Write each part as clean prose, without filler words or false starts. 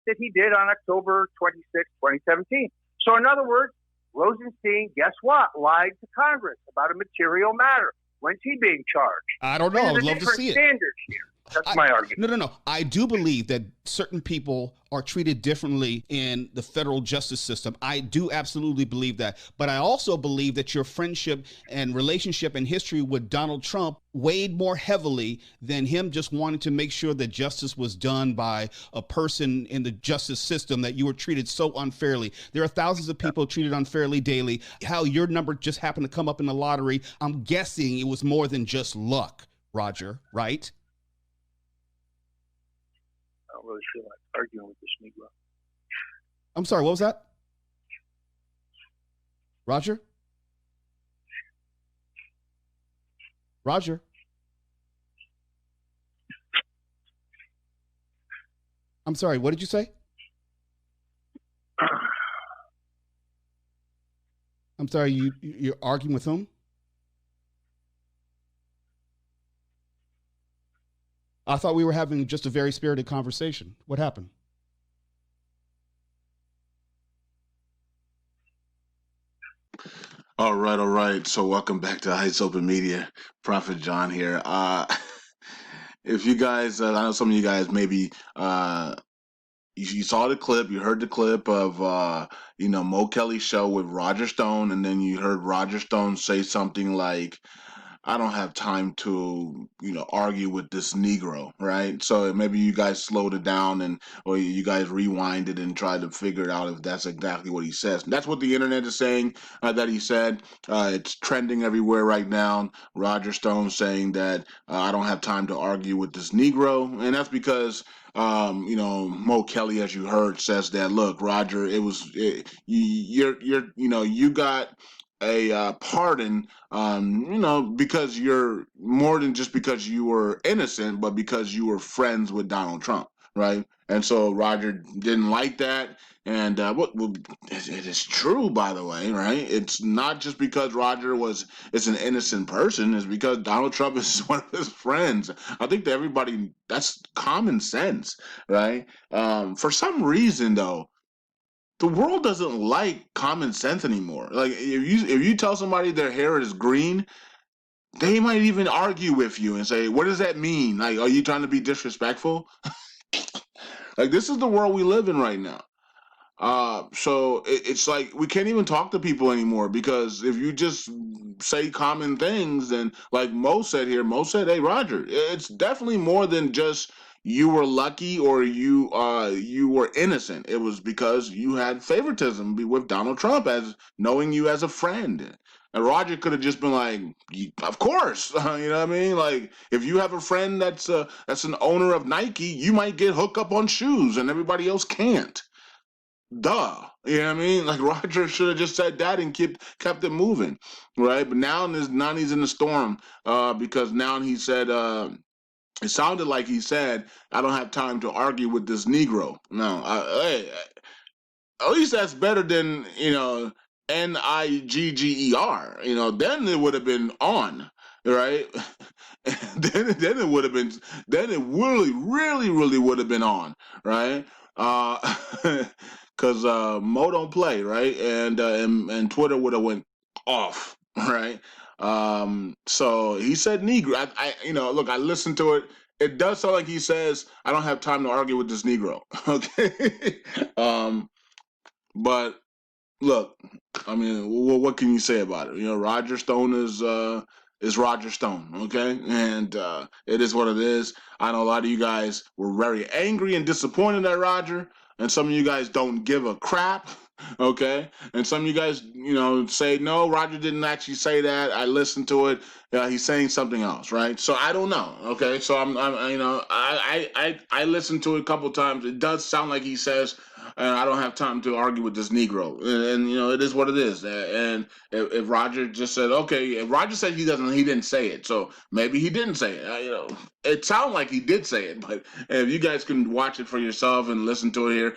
that he did on October 26, 2017. So in other words, Rosenstein, guess what? Lied to Congress about a material matter. When's he being charged? I don't know. I would love to see it. Standards here. That's my argument. No. I do believe that certain people are treated differently in the federal justice system. I do absolutely believe that. But I also believe that your friendship and relationship and history with Donald Trump weighed more heavily than him just wanting to make sure that justice was done by a person in the justice system, that you were treated so unfairly. There are thousands of people treated unfairly daily. How your number just happened to come up in the lottery, I'm guessing it was more than just luck, Roger, right? I don't really feel like arguing with this Negro. I'm sorry, what was that? Roger? Roger? I'm sorry, what did you say? I'm sorry, you're arguing with whom? I thought we were having just a very spirited conversation. What happened? All right. So welcome back to Heights Open Media. Prophet John here. If you guys, I know some of you guys maybe you saw the clip, you heard the clip of Mo Kelly's show with Roger Stone, and then you heard Roger Stone say something like, I don't have time to, argue with this Negro, right? So maybe you guys slowed it down or you guys rewind it and tried to figure it out if that's exactly what he says. That's what the internet is saying that he said. It's trending everywhere right now. Roger Stone saying that I don't have time to argue with this Negro. And that's because Mo Kelly, as you heard, says that, look, Roger, you got a pardon, because you're more than just because you were innocent, but because you were friends with Donald Trump, right? And so Roger didn't like that. And it is true, by the way, right? It's not just because Roger is an innocent person. It's because Donald Trump is one of his friends. I think to everybody, that's common sense, right? For some reason, though, the world doesn't like common sense anymore. Like if you tell somebody their hair is green, they might even argue with you and say, "What does that mean? Like, are you trying to be disrespectful?" Like, this is the world we live in right now. So it's like we can't even talk to people anymore, because if you just say common things, then like Mo said, "Hey, Roger, it's definitely more than just you were lucky or you were innocent. It was because you had favoritism with Donald Trump, as knowing you as a friend." And Roger could have just been like, "Of course," you know what I mean? Like, if you have a friend that's an owner of Nike, you might get hooked up on shoes and everybody else can't. Duh. You know what I mean? Like, Roger should have just said that and kept it moving, right? But now he's in the storm, because now he said, it sounded like he said, I don't have time to argue with this Negro. No, hey, at least that's better than, Nigger. Then it would have been on, right? then it would have been, then it really, really, really would have been on, right? Because Mo don't play, right? And Twitter would have went off, right? So he said Negro. Look, I listened to it. It does sound like he says, I don't have time to argue with this Negro. Okay. But look, I mean, what can you say about it? Roger Stone is Roger Stone, okay? And it is what it is. I know a lot of you guys were very angry and disappointed at Roger, and some of you guys don't give a crap, okay? And some of you guys, say, no, Roger didn't actually say that. I listened to it. He's saying something else, right? So I don't know, okay? So I listened to it a couple times. It does sound like he says, and I don't have time to argue with this Negro. And you know, it is what it is. And if Roger just said, okay, if Roger said he didn't say it, so maybe he didn't say it. You know, it sounded like he did say it, but if you guys can watch it for yourself and listen to it here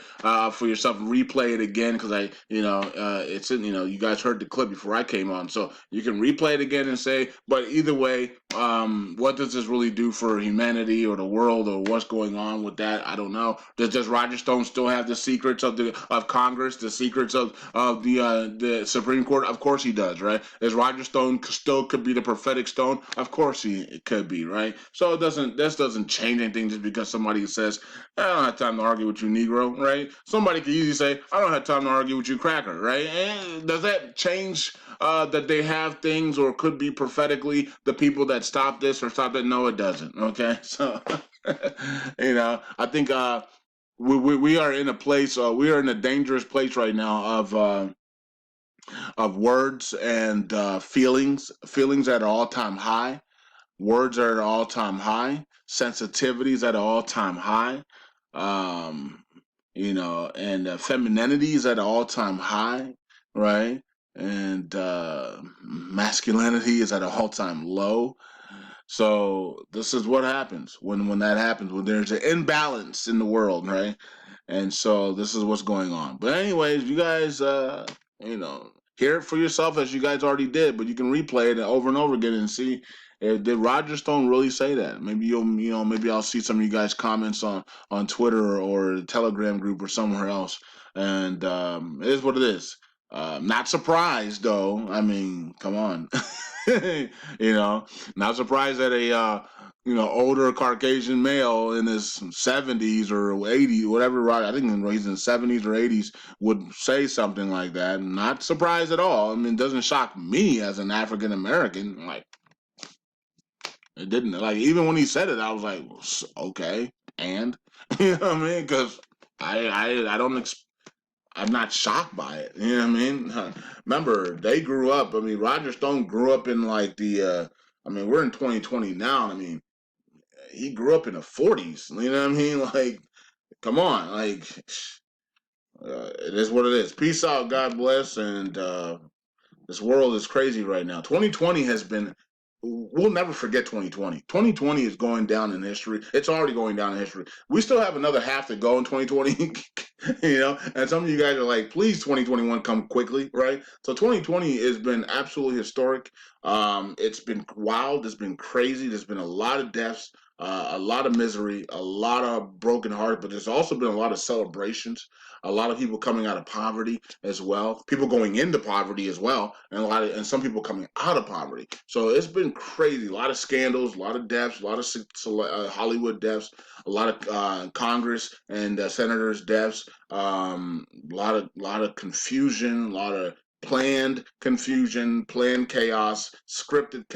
for yourself, replay it again because it's in, you guys heard the clip before I came on, so you can replay it again and say. But either way, what does this really do for humanity or the world or what's going on with that? I don't know. Does Roger Stone still have the secrets of Congress, the secrets of the Supreme Court? Of course he does, right? Is Roger Stone still could be the prophetic stone? Of course it could be, right? So this doesn't change anything just because somebody says, I don't have time to argue with you, Negro, right? Somebody could easily say, I don't have time to argue with you, Cracker, right? And does that change that they have things or could be prophetically the people that stop this or stop that? No, it doesn't. Okay, so I think we are in a place. We are in a dangerous place right now of words and feelings. Feelings at an all time high. Words are at an all time high. Sensitivities at an all time high. Um, and femininity is at an all time high, right? And masculinity is at an all time low. So this is what happens when that happens, when there's an imbalance in the world, right? And so this is what's going on. But anyways, you guys hear it for yourself as you guys already did, but you can replay it over and over again and see did Roger Stone really say that? Maybe maybe I'll see some of you guys comments on Twitter or the Telegram group or somewhere else. And it is what it is. Not surprised though. I mean, come on. you know, not surprised that a older Caucasian male in his 70s or 80s, whatever. Right, I think he's in 70s or 80s would say something like that. Not surprised at all. I mean, it doesn't shock me as an African American. Like it didn't. Like even when he said it, I was like, okay, and you know what I mean? Because I don't. I'm not shocked by it. You know what I mean? Remember, they grew up. I mean, Roger Stone grew up in like I mean, we're in 2020 now. I mean, he grew up in the 40s. You know what I mean? Like, come on. Like, it is what it is. Peace out. God bless. And this world is crazy right now. 2020 has been. We'll never forget 2020. 2020 is going down in history. It's already going down in history. We still have another half to go in 2020, and some of you guys are like, please, 2021 come quickly, right? So 2020 has been absolutely historic. It's been wild. It's been crazy. There's been a lot of deaths, a lot of misery, a lot of broken hearts, but there's also been a lot of celebrations, a lot of people coming out of poverty as well, people going into poverty as well, and and some people coming out of poverty. So it's been crazy. A lot of scandals, a lot of deaths, a lot of Hollywood deaths, a lot of Congress and senators deaths, lot of confusion, a lot of planned confusion, planned chaos, scripted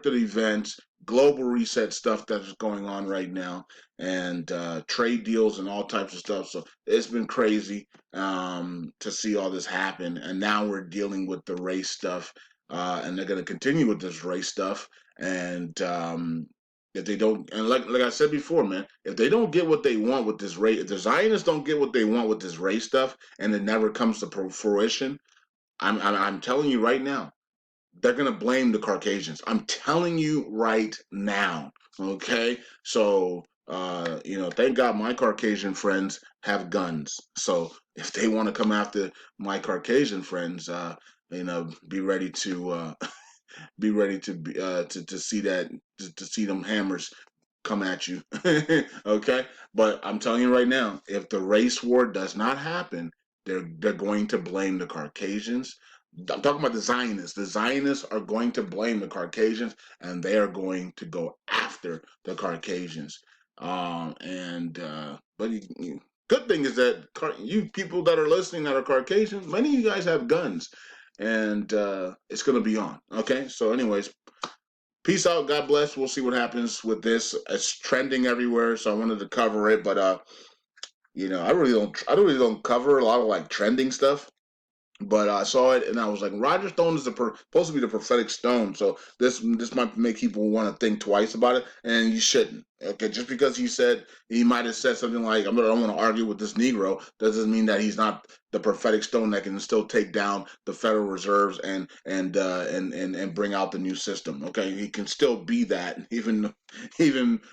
events, global reset stuff that's going on right now, and trade deals and all types of stuff. So it's been crazy to see all this happen, and now we're dealing with the race stuff, and they're going to continue with this race stuff. And if they don't, and like I said before, man, if they don't get what they want with this race, if the Zionists don't get what they want with this race stuff, and it never comes to fruition, I'm telling you right now, they're gonna blame the Caucasians. I'm telling you right now. Okay, so thank God my Caucasian friends have guns. So if they want to come after my Caucasian friends, be ready to be ready to to see that to see them hammers come at you. Okay, but I'm telling you right now, if the race war does not happen, they're going to blame the Caucasians. I'm talking about the Zionists. The Zionists are going to blame the Caucasians, and they are going to go after the Caucasians. But good thing is that you people that are listening that are Caucasians, many of you guys have guns, and it's going to be on. Okay, so anyways, peace out. God bless. We'll see what happens with this. It's trending everywhere, so I wanted to cover it. But I really don't cover a lot of like trending stuff. But I saw it and I was like, Roger Stone is supposed to be the prophetic stone. So this might make people want to think twice about it, and you shouldn't. Okay, just because he might have said something like, I don't want to argue with this Negro, doesn't mean that he's not the prophetic stone that can still take down the Federal Reserves and bring out the new system. Okay, he can still be that, even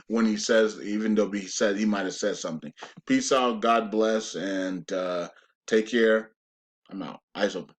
when even though he said he might have said something. Peace out, God bless, and take care. I'm out. Eyes open.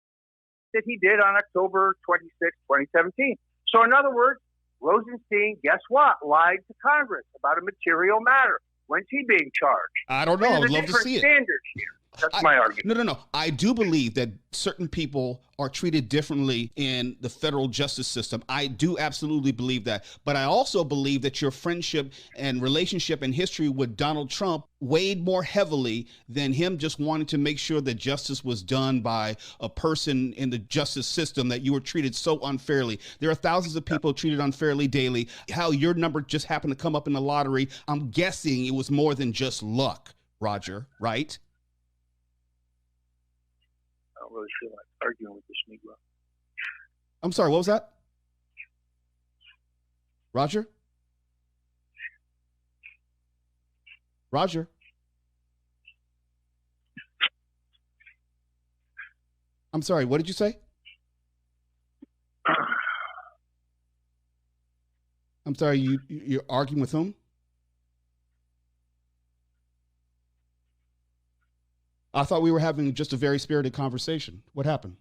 That he did on October 26, 2017. So, in other words, Rosenstein, guess what? Lied to Congress about a material matter. When's he being charged? I don't know. I'd love to see it. Standards here. That's my argument. No. I do believe that certain people are treated differently in the federal justice system. I do absolutely believe that. But I also believe that your friendship and relationship and history with Donald Trump weighed more heavily than him just wanting to make sure that justice was done by a person in the justice system, that you were treated so unfairly. There are thousands of people treated unfairly daily. How your number just happened to come up in the lottery, I'm guessing it was more than just luck, Roger, right? I don't really feel like arguing with this Negro. I'm sorry, what was that? Roger? Roger? I'm sorry, what did you say? I'm sorry, you're arguing with whom? I thought we were having just a very spirited conversation. What happened?